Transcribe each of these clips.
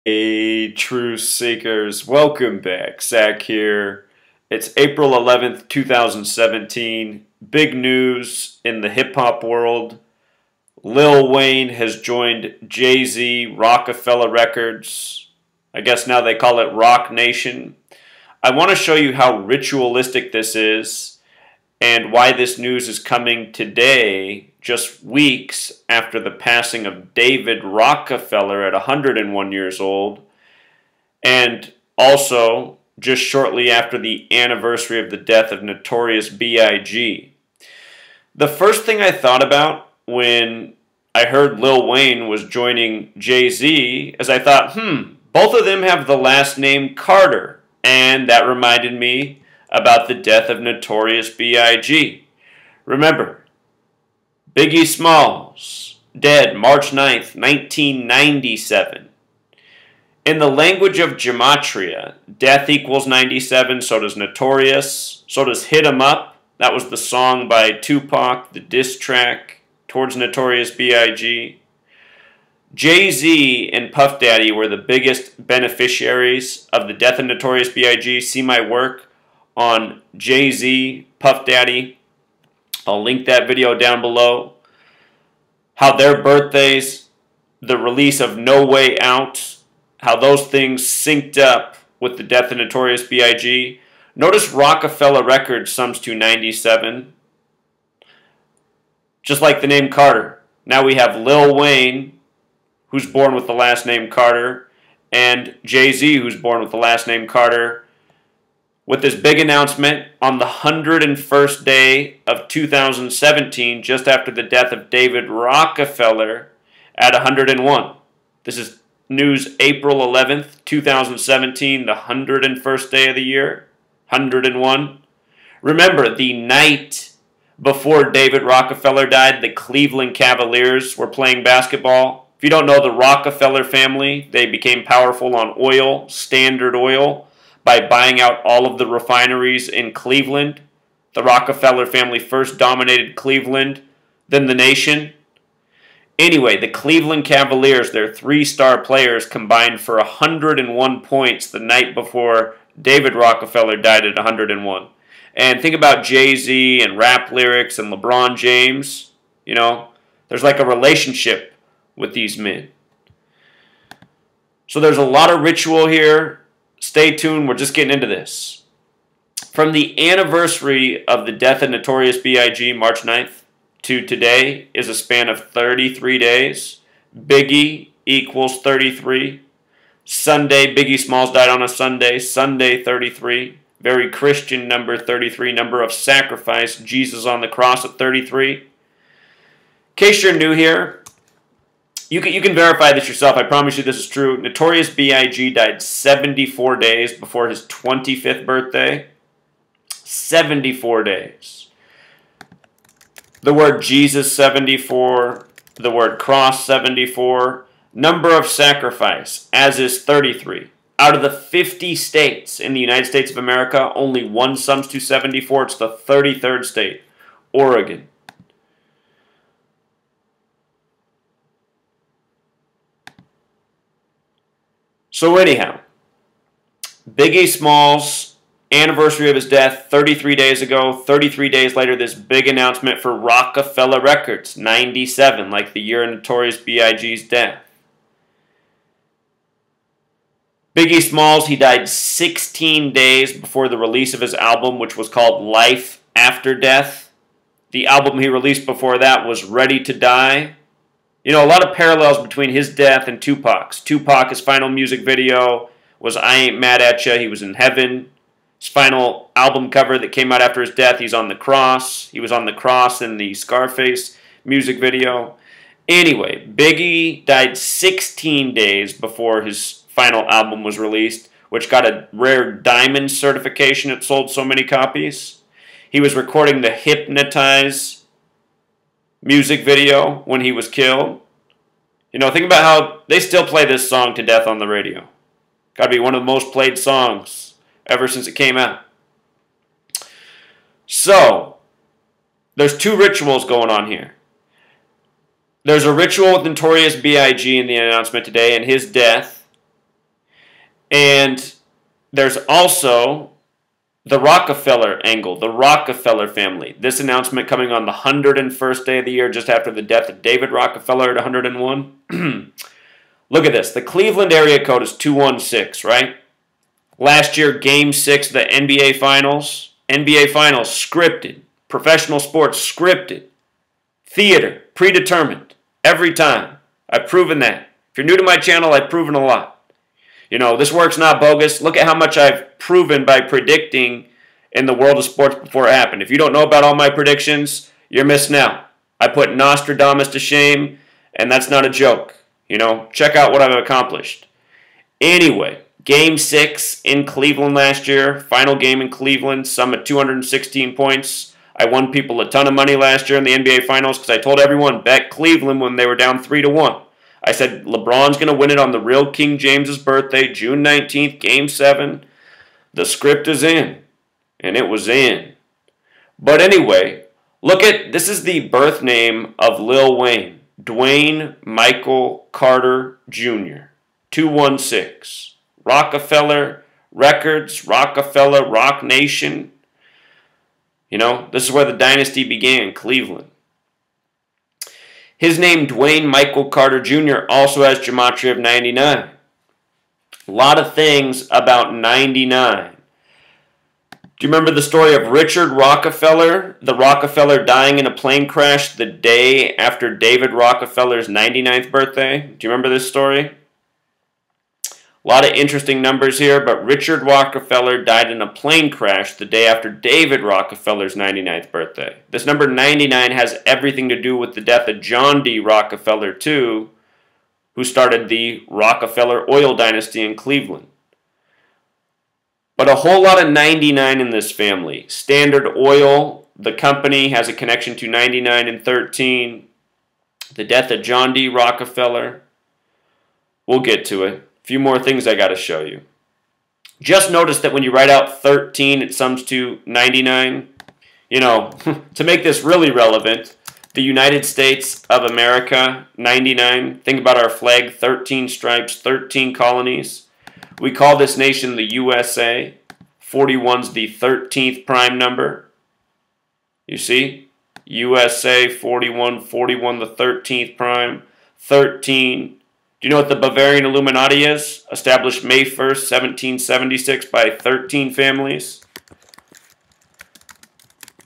Hey, Truth Seekers, welcome back. Zach here. It's April 11th, 2017. Big news in the hip-hop world. Lil Wayne has joined Jay-Z, Rockefeller Records. I guess now they call it Rock Nation. I want to show you how ritualistic this is and why this news is coming today, just weeks after the passing of David Rockefeller at 101 years old, and also just shortly after the anniversary of the death of Notorious B.I.G. The first thing I thought about when I heard Lil Wayne was joining Jay-Z is I thought, both of them have the last name Carter, and that reminded me about the death of Notorious B.I.G. Remember, Biggie Smalls, dead March 9th, 1997. In the language of gematria, death equals 97, so does Notorious, so does Hit 'Em Up. That was the song by Tupac, the diss track towards Notorious B.I.G. Jay-Z and Puff Daddy were the biggest beneficiaries of the death of Notorious B.I.G. See my work on Jay-Z, Puff Daddy. I'll link that video down below. How their birthdays, the release of No Way Out, how those things synced up with the death of Notorious B.I.G. Notice Rockefeller Records sums to 97. Just like the name Carter. Now we have Lil Wayne, who's born with the last name Carter, and Jay-Z, who's born with the last name Carter, with this big announcement on the 101st day of 2017, just after the death of David Rockefeller at 101. This is news April 11th, 2017, the 101st day of the year, 101. Remember, the night before David Rockefeller died, the Cleveland Cavaliers were playing basketball. If you don't know the Rockefeller family, they became powerful on oil, Standard Oil, by buying out all of the refineries in Cleveland. The Rockefeller family first dominated Cleveland, then the nation. Anyway, the Cleveland Cavaliers, their three-star players, combined for 101 points the night before David Rockefeller died at 101. And think about Jay-Z and rap lyrics and LeBron James. You know, there's like a relationship with these men. So there's a lot of ritual here. Stay tuned, we're just getting into this. From the anniversary of the death of Notorious B.I.G., March 9th, to today is a span of 33 days. Biggie equals 33. Sunday, Biggie Smalls died on a Sunday. Sunday, 33. Very Christian number 33. Number of sacrifice, Jesus on the cross at 33. In case you're new here, you can verify this yourself. I promise you this is true. Notorious B.I.G. died 74 days before his 25th birthday. 74 days. The word Jesus, 74. The word cross, 74. Number of sacrifice, as is 33. Out of the 50 states in the United States of America, only one sums to 74. It's the 33rd state, Oregon. So anyhow, Biggie Smalls, anniversary of his death, 33 days ago. 33 days later, this big announcement for Rockefeller Records, 97, like the year of Notorious B.I.G.'s death. Biggie Smalls, he died 16 days before the release of his album, which was called Life After Death. The album he released before that was Ready to Die. You know, a lot of parallels between his death and Tupac's. Tupac, his final music video was I Ain't Mad At Ya. He was in heaven. His final album cover that came out after his death, he's on the cross. He was on the cross in the Scarface music video. Anyway, Biggie died 16 days before his final album was released, which got a rare diamond certification. It sold so many copies. He was recording the Hypnotize music video when he was killed. You know, think about how they still play this song to death on the radio. Got to be one of the most played songs ever since it came out. So, there's two rituals going on here. There's a ritual with Notorious B.I.G. in the announcement today and his death. And there's also the Rockefeller angle, the Rockefeller family. This announcement coming on the 101st day of the year, just after the death of David Rockefeller at 101. Look at this. The Cleveland area code is 216, right? Last year, Game 6 of the NBA Finals. NBA Finals, scripted. Professional sports, scripted. Theater, predetermined. Every time. I've proven that. If you're new to my channel, I've proven a lot. You know, this work's not bogus. Look at how much I've proven by predicting in the world of sports before it happened. If you don't know about all my predictions, you're missing out. I put Nostradamus to shame, and that's not a joke. You know, check out what I've accomplished. Anyway, Game 6 in Cleveland last year, final game in Cleveland, sum at 216 points. I won people a ton of money last year in the NBA Finals because I told everyone, bet Cleveland when they were down 3-1. I said LeBron's going to win it on the real King James's birthday, June 19th, Game 7. The script is in, and it was in. But anyway, look at, this is the birth name of Lil Wayne, Dwayne Michael Carter Jr., 216. Rockefeller Records, Rockefeller, Rock Nation. You know, this is where the dynasty began, Cleveland. His name, Dwayne Michael Carter Jr., also has gematria of 99. A lot of things about 99. Do you remember the story of Richard Rockefeller, the Rockefeller dying in a plane crash the day after David Rockefeller's 99th birthday? Do you remember this story? A lot of interesting numbers here, but Richard Rockefeller died in a plane crash the day after David Rockefeller's 99th birthday. This number 99 has everything to do with the death of John D. Rockefeller, too, who started the Rockefeller oil dynasty in Cleveland. But a whole lot of 99 in this family. Standard Oil, the company, has a connection to 99 and 13. The death of John D. Rockefeller. We'll get to it. A few more things I got to show you. Just notice that when you write out 13, it sums to 99. You know, to make this really relevant, the United States of America, 99. Think about our flag, 13 stripes, 13 colonies. We call this nation the USA. 41's the 13th prime number. You see? USA, 41, 41 the 13th prime, 13. Do you know what the Bavarian Illuminati is? Established May 1st, 1776 by 13 families.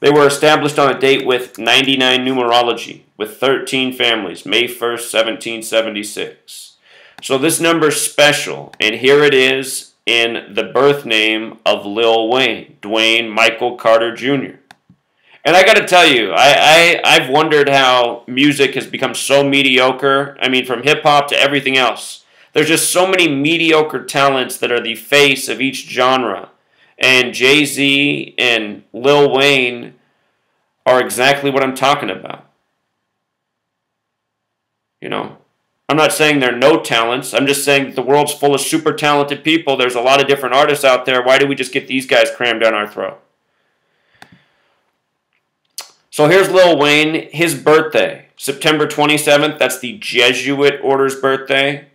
They were established on a date with 99 numerology, with 13 families, May 1st, 1776. So this number's special, and here it is in the birth name of Lil Wayne, Dwayne Michael Carter Jr. And I got to tell you, I've wondered how music has become so mediocre. I mean, from hip-hop to everything else. There's just so many mediocre talents that are the face of each genre. And Jay-Z and Lil Wayne are exactly what I'm talking about. You know, I'm not saying there are no talents. I'm just saying that the world's full of super talented people. There's a lot of different artists out there. Why do we just get these guys crammed down our throat? So here's Lil Wayne, his birthday, September 27th. That's the Jesuit order's birthday.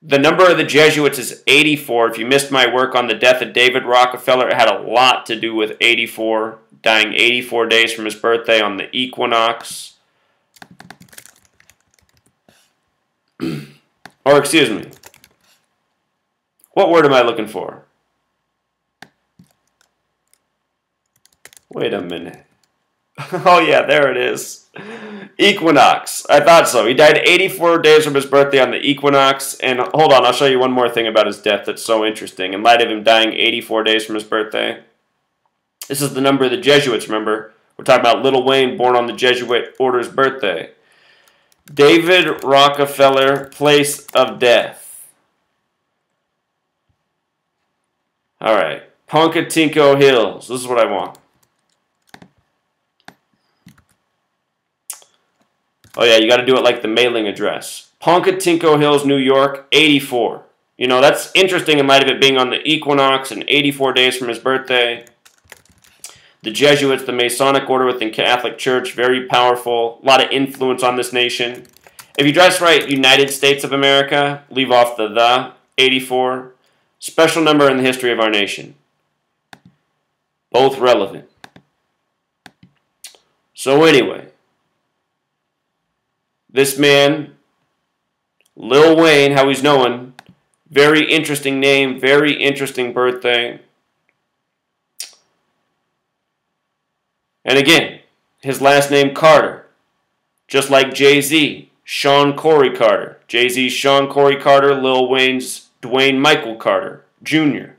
The number of the Jesuits is 84. If you missed my work on the death of David Rockefeller, it had a lot to do with 84, dying 84 days from his birthday on the equinox. Or excuse me. What word am I looking for? Wait a minute. Oh yeah, there it is. Equinox. I thought so. He died 84 days from his birthday on the equinox. And hold on, I'll show you one more thing about his death that's so interesting. In light of him dying 84 days from his birthday. This is the number of the Jesuits, remember? We're talking about Lil Wayne, born on the Jesuit order's birthday. David Rockefeller, place of death. Alright. Punkatinko Hills. This is what I want. Oh yeah, you got to do it like the mailing address. Punkatinko Hills, New York, 84. You know, that's interesting in light of it being on the equinox and 84 days from his birthday. The Jesuits, the Masonic order within Catholic Church, very powerful. A lot of influence on this nation. If you just write United States of America, leave off the, 84. Special number in the history of our nation. Both relevant. So anyway, this man, Lil Wayne, how he's known, very interesting name, very interesting birthday. And again, his last name Carter, just like Jay-Z, Shawn Corey Carter. Jay-Z's Shawn Corey Carter, Lil Wayne's Dwayne Michael Carter Jr.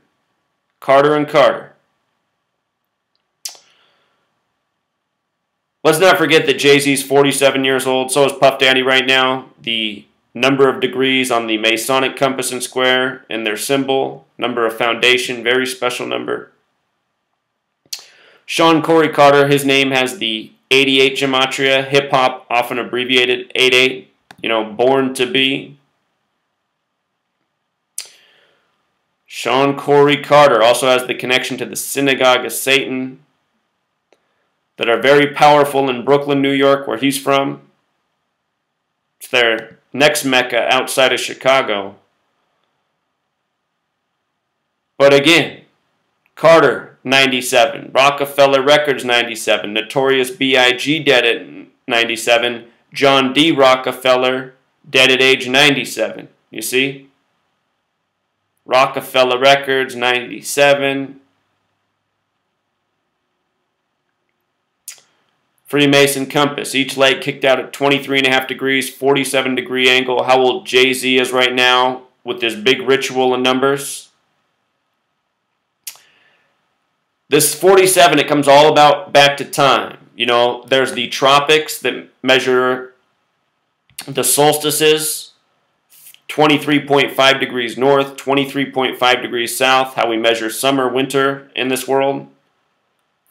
Carter and Carter. Let's not forget that Jay-Z's 47 years old, so is Puff Daddy right now. The number of degrees on the Masonic compass and square and their symbol, number of foundation, very special number. Shawn Corey Carter, his name has the 88 gematria, hip-hop often abbreviated 88, born to be. Shawn Corey Carter also has the connection to the Synagogue of Satan that are very powerful in Brooklyn, New York, where he's from. It's their next Mecca outside of Chicago. But again, Carter, 97. Rockefeller Records, 97. Notorious B.I.G. dead at 97. John D. Rockefeller, dead at age 97. You see? Rockefeller Records, 97. Freemason compass. Each leg kicked out at 23.5 degrees, 47 degree angle. How old Jay-Z is right now with this big ritual in numbers. This 47, it comes all about back to time. There's the tropics that measure the solstices, 23.5 degrees north, 23.5 degrees south, how we measure summer, winter in this world,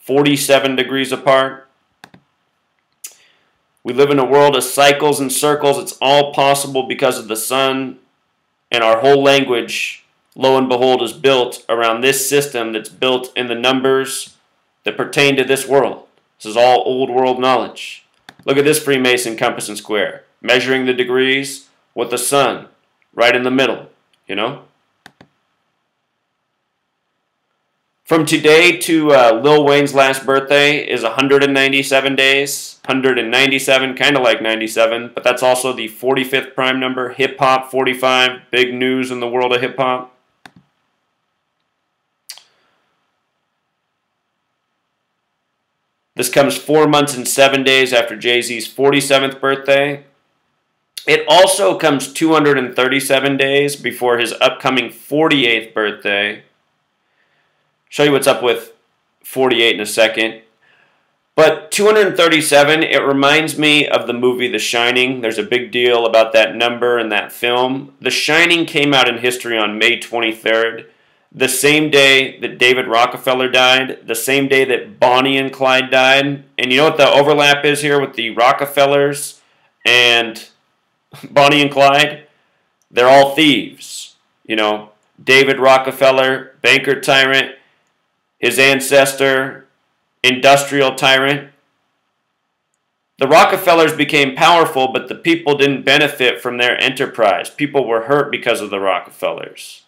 47 degrees apart. We live in a world of cycles and circles. It's all possible because of the sun, and our whole language, lo and behold, is built around this system that's built in the numbers that pertain to this world. This is all old world knowledge. Look at this Freemason compass and square, measuring the degrees with the sun right in the middle, From today to Lil Wayne's last birthday is 197 days. 197, kind of like 97, but that's also the 45th prime number. Hip-hop, 45, big news in the world of hip-hop. This comes 4 months and 7 days after Jay-Z's 47th birthday. It also comes 237 days before his upcoming 48th birthday. Show you what's up with 48 in a second. But 237, it reminds me of the movie The Shining. There's a big deal about that number in that film. The Shining came out in history on May 23rd, the same day that David Rockefeller died, the same day that Bonnie and Clyde died. And you know what the overlap is here with the Rockefellers and Bonnie and Clyde? They're all thieves. David Rockefeller, banker tyrant, his ancestor, industrial tyrant. The Rockefellers became powerful, but the people didn't benefit from their enterprise. People were hurt because of the Rockefellers.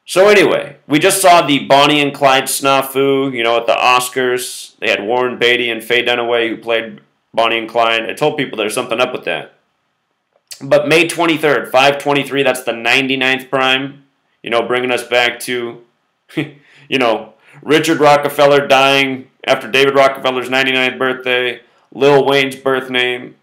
So anyway, we just saw the Bonnie and Clyde snafu, at the Oscars. They had Warren Beatty and Faye Dunaway who played Bonnie and Clyde. I told people there's something up with that. But May 23rd, 523, that's the 99th prime. Bringing us back to, Richard Rockefeller dying after David Rockefeller's 99th birthday, Lil Wayne's birth name.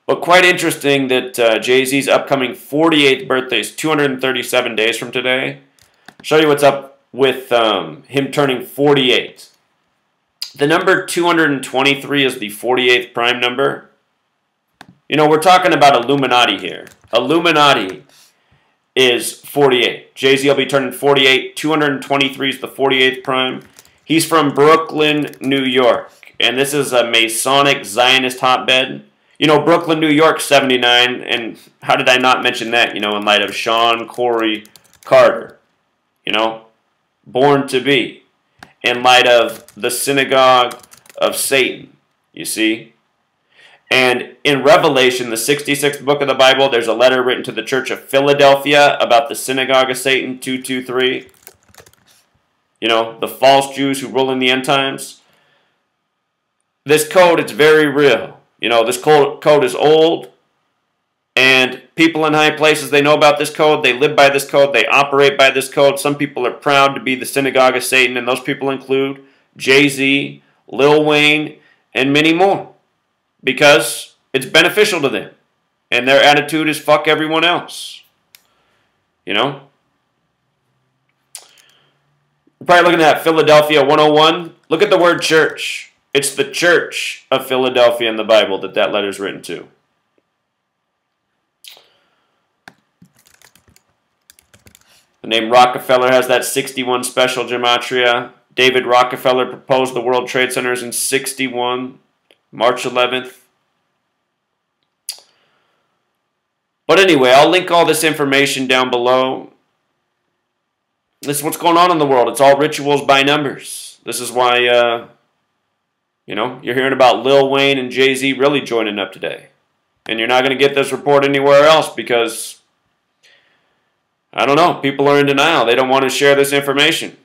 But quite interesting that Jay-Z's upcoming 48th birthday is 237 days from today. Show you what's up with him turning 48. The number 223 is the 48th prime number. We're talking about Illuminati here. Illuminati is 48. Jay-Z will be turning 48. 223 is the 48th prime. He's from Brooklyn, New York. And this is a Masonic Zionist hotbed. Brooklyn, New York, 79. And how did I not mention that, in light of Shawn Corey Carter? Born to be. In light of the Synagogue of Satan, you see? And in Revelation, the 66th book of the Bible, there's a letter written to the church of Philadelphia about the synagogue of Satan, 223. You know, the false Jews who rule in the end times. This code, it's very real. You know, this code is old. And people in high places, they know about this code. They live by this code. They operate by this code. Some people are proud to be the synagogue of Satan. And those people include Jay-Z, Lil Wayne, and many more. Because it's beneficial to them. And their attitude is fuck everyone else. You know? You're probably looking at Philadelphia 101. Look at the word church. It's the church of Philadelphia in the Bible that letter is written to. The name Rockefeller has that 61 special gematria. David Rockefeller proposed the World Trade Centers in 61. March 11th. But anyway, I'll link all this information down below. This is what's going on in the world. It's all rituals by numbers. This is why, you know, you're hearing about Lil Wayne and Jay-Z really joining up today. And you're not going to get this report anywhere else because, I don't know, people are in denial. They don't want to share this information.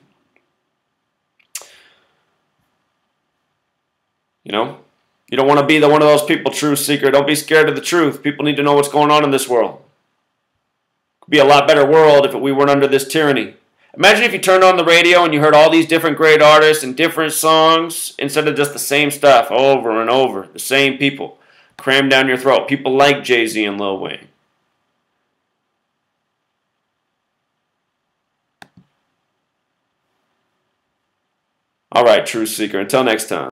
You know? You don't want to be one of those people, truth seeker. Don't be scared of the truth. People need to know what's going on in this world. It could be a lot better world if we weren't under this tyranny. Imagine if you turned on the radio and you heard all these different great artists and different songs instead of just the same stuff over and over. The same people crammed down your throat. People like Jay-Z and Lil Wayne. All right, truth seeker. Until next time.